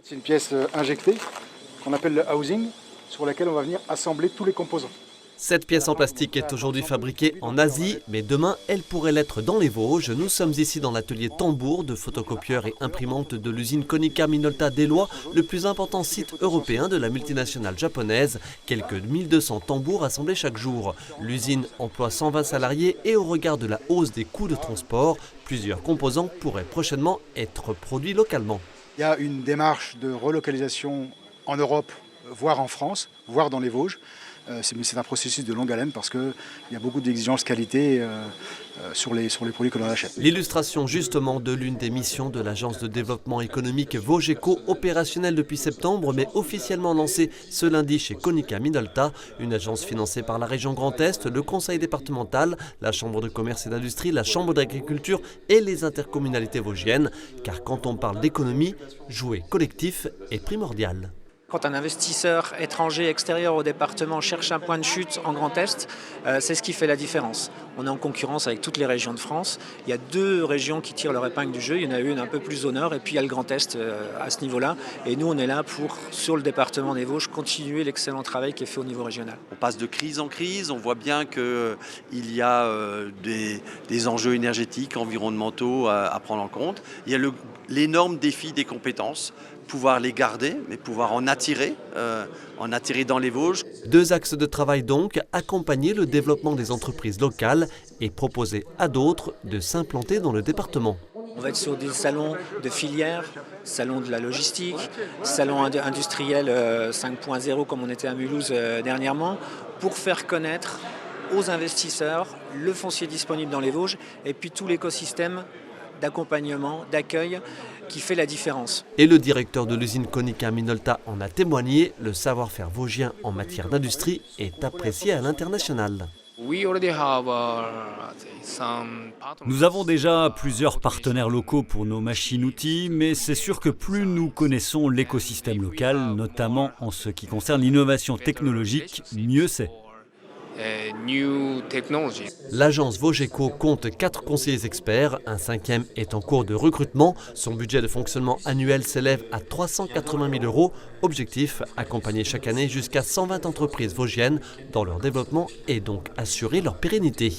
C'est une pièce injectée qu'on appelle le housing, sur laquelle on va venir assembler tous les composants. Cette pièce en plastique est aujourd'hui fabriquée en Asie, mais demain, elle pourrait l'être dans les Vosges. Nous sommes ici dans l'atelier tambour de photocopieurs et imprimantes de l'usine Konica Minolta d'Eloy, le plus important site européen de la multinationale japonaise. Quelques 1200 tambours assemblés chaque jour. L'usine emploie 120 salariés et au regard de la hausse des coûts de transport, plusieurs composants pourraient prochainement être produits localement. Il y a une démarche de relocalisation en Europe, voire en France, voire dans les Vosges. C'est un processus de longue haleine parce qu'il y a beaucoup d'exigences qualité sur les produits que l'on achète. L'illustration justement de l'une des missions de l'agence de développement économique Vogeco, opérationnelle depuis septembre mais officiellement lancée ce lundi chez Konica Minolta, une agence financée par la région Grand Est, le conseil départemental, la chambre de commerce et d'industrie, la chambre d'agriculture et les intercommunalités vosgiennes. Car quand on parle d'économie, jouer collectif est primordial. Quand un investisseur étranger extérieur au département cherche un point de chute en Grand Est, c'est ce qui fait la différence. On est en concurrence avec toutes les régions de France. Il y a 2 régions qui tirent leur épingle du jeu. Il y en a une un peu plus au nord et puis il y a le Grand Est à ce niveau-là. Et nous, on est là pour, sur le département des Vosges, continuer l'excellent travail qui est fait au niveau régional. On passe de crise en crise. On voit bien qu'il y a des enjeux énergétiques, environnementaux à prendre en compte. Il y a l'énorme défi des compétences. Pouvoir les garder, mais pouvoir en attirer dans les Vosges. 2 axes de travail donc, accompagner le développement des entreprises locales et proposer à d'autres de s'implanter dans le département. On va être sur des salons de filières, salons de la logistique, salons industriels 5.0 comme on était à Mulhouse dernièrement, pour faire connaître aux investisseurs le foncier disponible dans les Vosges et puis tout l'écosystème d'accompagnement, d'accueil qui fait la différence. Et le directeur de l'usine Konica Minolta en a témoigné, le savoir-faire vosgien en matière d'industrie est apprécié à l'international. Nous avons déjà plusieurs partenaires locaux pour nos machines-outils, mais c'est sûr que plus nous connaissons l'écosystème local, notamment en ce qui concerne l'innovation technologique, mieux c'est. L'agence Vogeco compte 4 conseillers experts, un 5e est en cours de recrutement. Son budget de fonctionnement annuel s'élève à 380 000 €. Objectif, accompagner chaque année jusqu'à 120 entreprises vosgiennes dans leur développement et donc assurer leur pérennité.